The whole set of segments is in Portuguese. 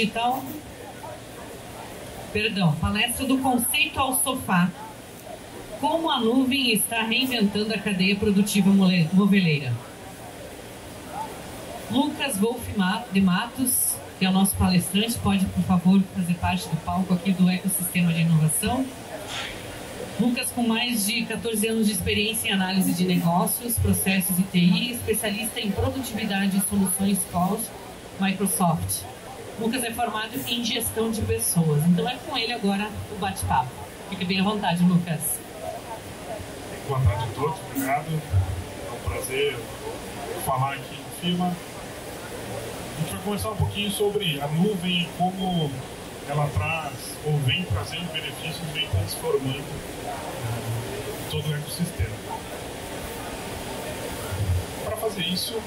digital. Palestra do conceito ao sofá. Como a nuvem está reinventando a cadeia produtiva moveleira. Lucas Wolf de Matos, que é o nosso palestrante, pode, por favor, fazer parte do palco aqui do ecossistema de inovação. Lucas, com mais de 14 anos de experiência em análise de negócios, processos e TI, especialista em produtividade e soluções cloud Microsoft. Lucas é formado em gestão de pessoas, então é com ele agora o bate-papo. Fique bem à vontade, Lucas. Boa tarde a todos, obrigado. É um prazer falar aqui em firma. A gente vai conversar um pouquinho sobre a nuvem e como ela traz, ou vem trazendo benefícios, vem transformando todo o ecossistema. Para fazer isso,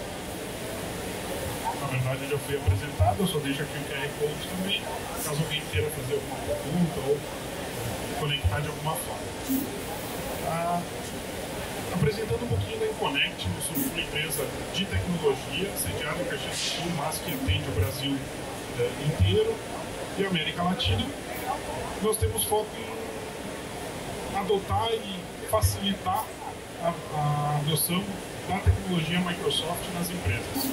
na verdade eu já fui apresentado, eu só deixo aqui o QR Code também, caso alguém queira fazer alguma pergunta ou conectar de alguma forma. Apresentando um pouquinho da Inconect, nós somos uma empresa de tecnologia, sediada em Caxias do Sul, mas que atende o Brasil inteiro e a América Latina. Nós temos foco em adotar e facilitar a adoção da tecnologia Microsoft nas empresas.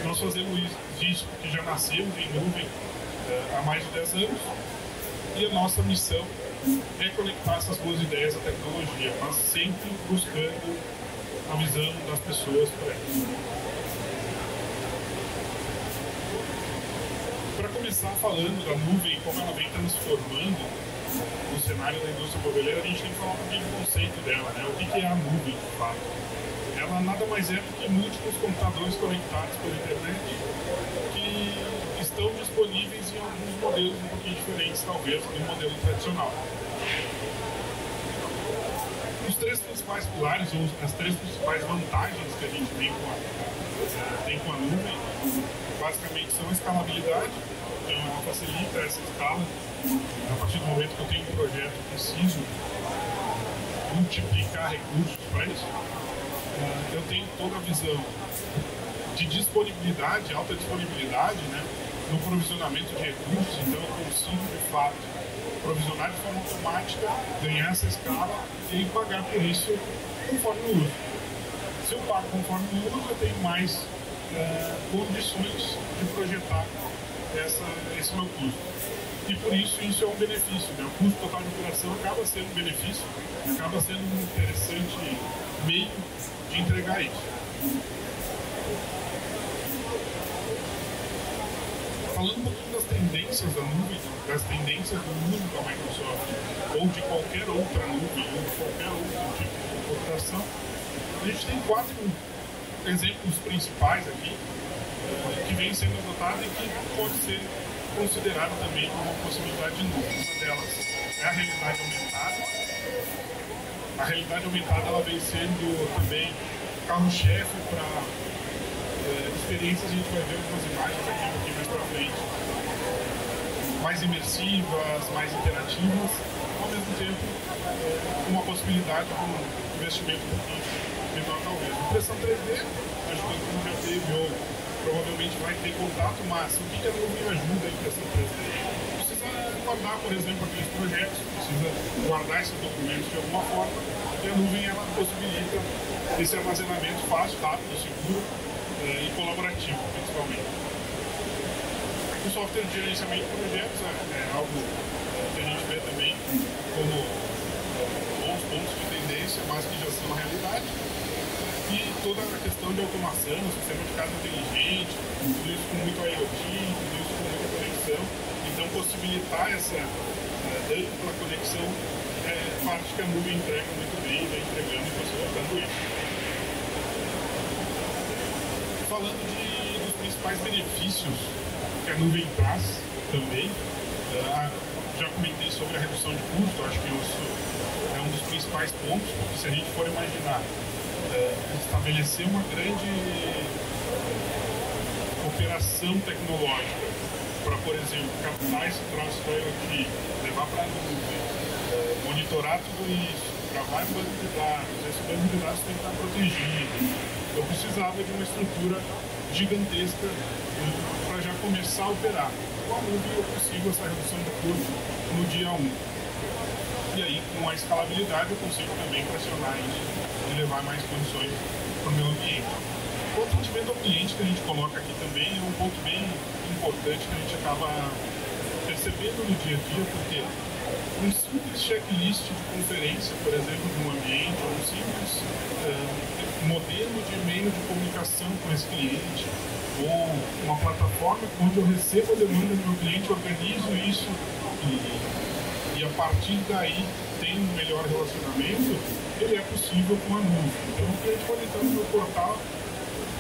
Nós fazemos isso porque já nascemos em nuvem há mais de 10 anos e a nossa missão é conectar essas boas ideias à tecnologia, mas sempre buscando a visão das pessoas para isso. Para começar falando da nuvem e como ela vem transformando o cenário da indústria moveleira, a gente tem que falar um pouquinho do conceito dela, né? O que é a nuvem, de fato? Ela nada mais é do que múltiplos computadores conectados pela internet que estão disponíveis em alguns modelos um pouquinho diferentes, talvez, do modelo tradicional. Os três principais pilares, ou as três principais vantagens que a gente tem com a nuvem, basicamente são a escalabilidade, então ela facilita essa escala. A partir do momento que eu tenho um projeto, preciso multiplicar recursos para isso. Eu tenho toda a visão de disponibilidade, alta disponibilidade, né, no provisionamento de recursos, então eu consigo, de fato, provisionar de forma automática, ganhar essa escala e pagar por isso conforme o uso. Se eu pago conforme o uso, eu tenho mais condições de projetar esse meu custo. E por isso é um benefício, né? O custo total de operação acaba sendo um benefício, acaba sendo um interessante meio de entregar isso. Falando um pouquinho das tendências da nuvem, das tendências do uso da Microsoft, ou de qualquer outra nuvem, ou de qualquer outro tipo de computação, a gente tem 4 exemplos principais aqui que vem sendo adotado e que pode ser considerado também como uma possibilidade de nuvem. Uma delas é a realidade aumentada. A realidade aumentada ela vem sendo também carro-chefe para experiências. A gente vai ver algumas imagens aqui um pouquinho mais para frente, mais imersivas, mais interativas, ao mesmo tempo uma possibilidade de um investimento um pouquinho menor talvez. Impressão 3D, acho que todo mundo já teve ou provavelmente vai ter contato, mas o que a nuvem ajuda a impressão 3D? Precisa guardar, por exemplo, aqueles projetos, precisa guardar esses documentos de alguma forma, e a nuvem ela possibilita esse armazenamento fácil, rápido, seguro e colaborativo, principalmente. O software de gerenciamento de projetos é algo que a gente vê também como bons pontos de tendência, mas que já são a realidade. E toda a questão de automação, sistema de casa inteligente, tudo isso com muito IoT, tudo isso com muita conexão. Então, possibilitar essa ampla conexão é parte que a nuvem entrega muito bem, vai entregando e possibilitando isso. Falando dos principais benefícios que a nuvem traz também, já comentei sobre a redução de custo, acho que isso é um dos principais pontos, porque se a gente for imaginar estabelecer uma grande operação tecnológica para, por exemplo, captar esse troço do IoT, levar para a nuvem, monitorar tudo isso, gravar em banco de dados, esse banco de dados tem que estar protegido. Eu precisava de uma estrutura gigantesca para já começar a operar. Com a nuvem eu consigo essa redução de custo no dia 1. E aí, com a escalabilidade, eu consigo também pressionar isso e levar mais condições para o meu ambiente. O atendimento ao cliente que a gente coloca aqui também é um ponto bem importante que a gente acaba percebendo no dia a dia, porque um simples checklist de conferência, por exemplo, de um ambiente, ou um simples modelo de e-mail de comunicação com esse cliente, ou uma plataforma onde eu recebo a demanda do meu cliente, organizo isso e a partir daí tem um melhor relacionamento, ele é possível com a nuvem. Então o cliente pode entrar no meu portal,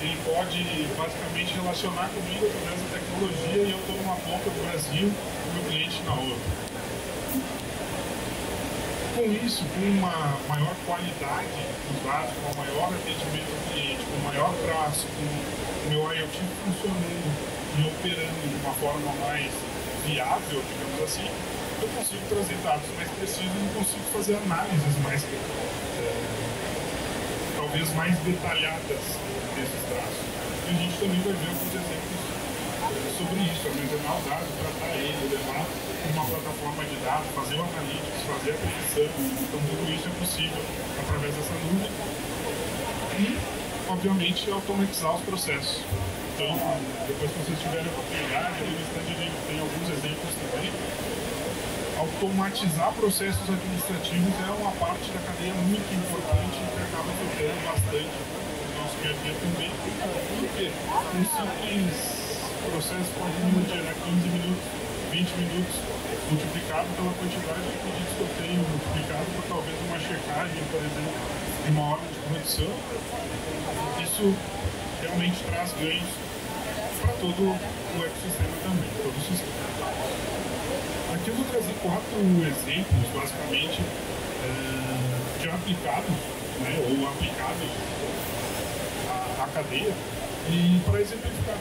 ele pode basicamente relacionar comigo através da tecnologia e eu estou numa ponta do Brasil e o meu cliente na outra. Com isso, com uma maior qualidade dos dados, com um maior atendimento ao cliente, com maior traço, com o meu IoT funcionando e operando de uma forma mais viável, digamos assim, eu consigo trazer dados mais precisos e consigo fazer análises mais talvez mais detalhadas desses dados. E a gente também vai ver alguns exemplos sobre isso, armazenar o dado, tratar ele, levar uma plataforma de dados, fazer o analytics, fazer a previsão. Então tudo isso é possível através dessa nuvem. E, obviamente, automatizar os processos. Então, depois que vocês tiverem a oportunidade, ali no stand tem alguns exemplos também. Automatizar processos administrativos é uma parte da cadeia muito importante que acaba afetando bastante o nosso dia a dia também, porque um simples processo pode me gerar 15 minutos, 20 minutos, multiplicado pela quantidade de pedidos que eu tenho, multiplicado por talvez uma checagem, por exemplo, de uma hora de produção. Isso realmente traz ganhos para todo o ecossistema também, todo o sistema. Aqui eu vou trazer 4 exemplos, basicamente, já aplicados, né, ou aplicados à cadeia, e para exemplificar,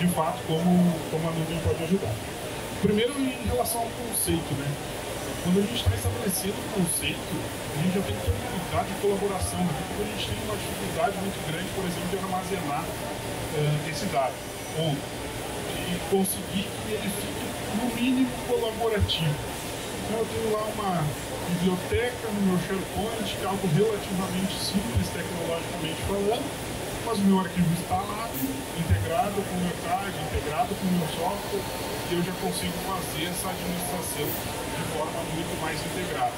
de fato, como a nuvem pode ajudar. Primeiro, em relação ao conceito, né? Quando a gente está estabelecendo o conceito, a gente já tem que ter uma dificuldade de colaboração, né? Porque a gente tem uma dificuldade muito grande, por exemplo, de armazenar esse dado, ou de conseguir que ele fique no mínimo colaborativo. Então eu tenho lá uma biblioteca no meu SharePoint, que é algo relativamente simples tecnologicamente falando, mas o meu arquivo está lá, integrado com o meu CAD, integrado com o meu software, e eu já consigo fazer essa administração de forma muito mais integrada.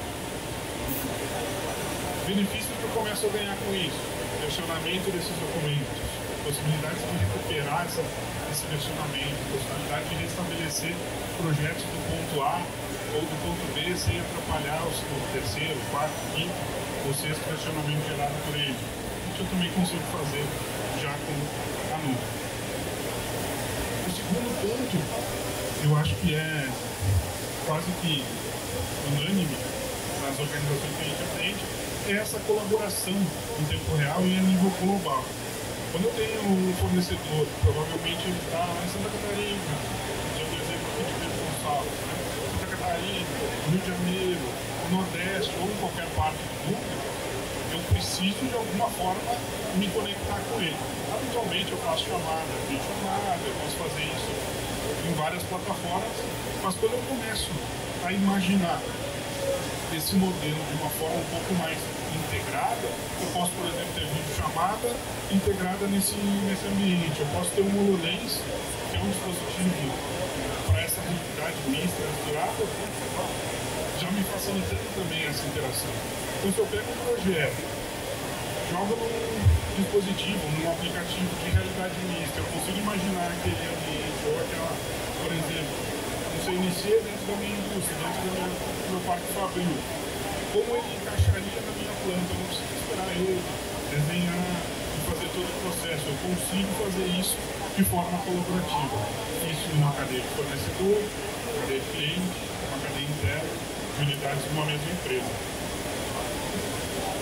Benefícios que eu começo a ganhar com isso: versionamento desses documentos, possibilidades de recuperar esse versionamento, possibilidade de restabelecer projetos do ponto A ou do ponto B sem atrapalhar o terceiro, quarto, quinto ou sexto versionamento gerado por ele. Isso eu também consigo fazer já com a nuvem. O segundo ponto, eu acho que é quase que unânime nas organizações que a gente atende, é essa colaboração em tempo real e a nível global. Quando eu tenho um fornecedor, provavelmente ele está em Santa Catarina, usando o exemplo aqui de Pedro Gonçalves, né? Santa Catarina, Rio de Janeiro, Nordeste ou em qualquer parte do mundo, eu preciso de alguma forma me conectar com ele. Habitualmente eu faço chamada, eu posso fazer isso em várias plataformas, mas quando eu começo a imaginar esse modelo de uma forma um pouco mais integrada, eu posso, por exemplo, ter videochamada integrada nesse ambiente. Eu posso ter um HoloLens, que é um dispositivo para essa realidade mista, misturada, já me facilitando também essa interação. Então, se eu pego um projeto, jogo num dispositivo, num aplicativo de realidade mista, eu consigo imaginar aquele ambiente, ou aquela, por exemplo, um CNC dentro da minha indústria, dentro do meu parque fabril. Como ele encaixaria na minha planta? Eu não preciso esperar ele desenhar e fazer todo o processo. Eu consigo fazer isso de forma colaborativa. Isso numa cadeia de fornecedor, uma cadeia de cliente, uma cadeia interna, de unidades de uma mesma empresa.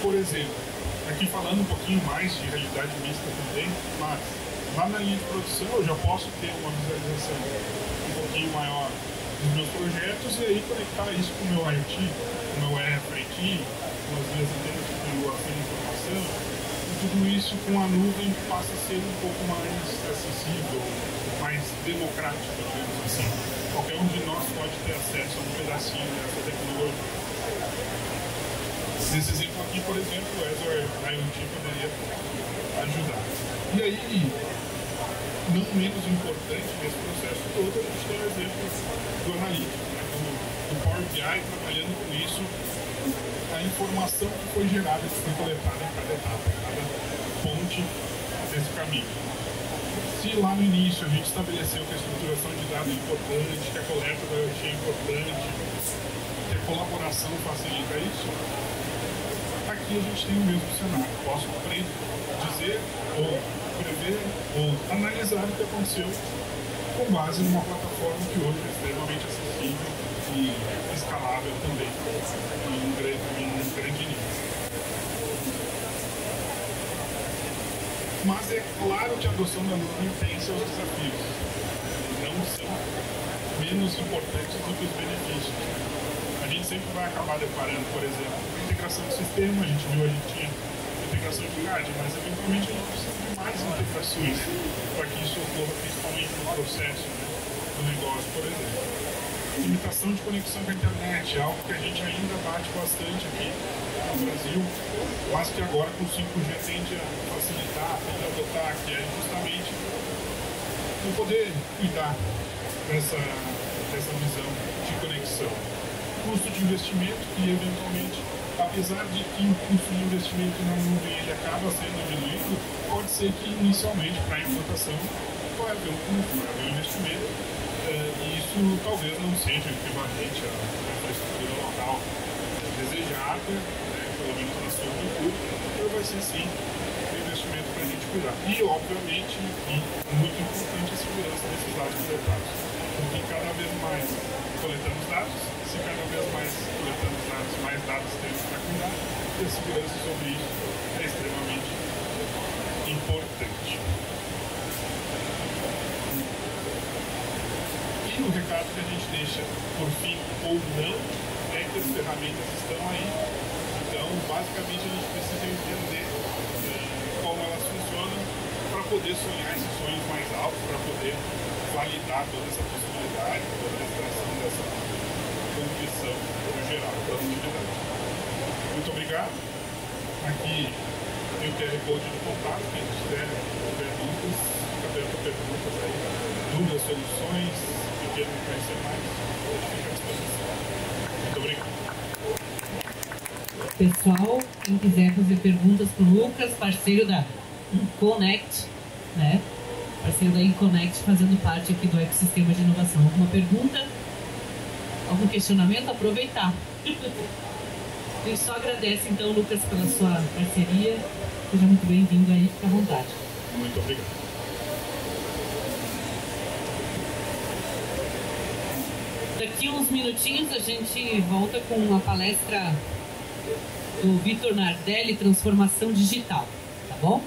Por exemplo, aqui falando um pouquinho mais de realidade mista também, mas lá na linha de produção eu já posso ter uma visualização um pouquinho maior dos meus projetos e aí conectar isso com o meu IoT, com o meu RFID, com as minhas antenas de triangulação de informação, e tudo isso com a nuvem passa a ser um pouco mais acessível, um mais democrático, digamos assim. Qualquer um de nós pode ter acesso a um pedacinho dessa tecnologia. Nesse exemplo aqui, por exemplo, o Azure IoT poderia ajudar. E aí, não menos importante nesse processo todo, a gente tem o exemplo do analítico, né? Do Power BI trabalhando com isso, a informação que foi gerada, que foi coletada em cada etapa, em cada ponte desse caminho. Se lá no início a gente estabeleceu que a estruturação de dados é importante, que a coleta da IoT é importante, que a colaboração facilita isso, aqui a gente tem o mesmo cenário. Posso dizer, ou prever, ou analisar o que aconteceu com base numa plataforma que hoje é extremamente acessível e escalável também, em um grande nível. Mas é claro que a adoção da nuvem tem seus desafios. Não são menos importantes do que os benefícios. A gente sempre vai acabar deparando, por exemplo, com a integração do sistema. A gente viu, a gente tinha integração de grade, mas eventualmente a gente precisa de mais integrações para que isso ocorra, principalmente no processo, né, do negócio, por exemplo. Limitação de conexão com a internet, algo que a gente ainda bate bastante aqui no Brasil, mas que agora com o 5G tende a facilitar, tende a adotar, que é justamente não poder cuidar dessa visão de conexão. Custo de investimento que eventualmente, apesar de que o custo de investimento na nuvem ele acaba sendo diluído, pode ser que inicialmente para a implantação vai haver um custo, vai haver um investimento, e isso talvez não seja equivalente à infraestrutura local desejada, né, pelo menos na sua cultura, então vai ser sim um investimento para a gente cuidar. E obviamente, e muito importante, a segurança desses dados coletados. Porque cada vez mais coletamos dados, se cada vez mais coletamos dados, mais dados temos para cuidar, e a segurança sobre isso é extremamente importante. E o recado que a gente deixa por fim ou não é que as ferramentas estão aí. Então, basicamente, a gente precisa entender como elas funcionam para poder sonhar esses sonhos mais altos, para poder validar toda essa possibilidade, toda a extração dessa condição no geral, produtividade. Muito obrigado. Aqui tem o QR Code de contato, quem tiver perguntas, fica aberto a perguntas aí, dúvidas, soluções, que queiram conhecer mais, fica à disposição. Muito obrigado. Pessoal, quem quiser fazer perguntas para o Lucas, parceiro da Connect, né? Parceiro da Connect, fazendo parte aqui do ecossistema de inovação. Alguma pergunta? Algum questionamento? Aproveitar. A gente só agradece, então, Lucas, pela sua parceria. Seja muito bem-vindo aí, fica à vontade. Muito obrigado. Daqui uns minutinhos a gente volta com a palestra do Vitor Nardelli, Transformação Digital, tá bom?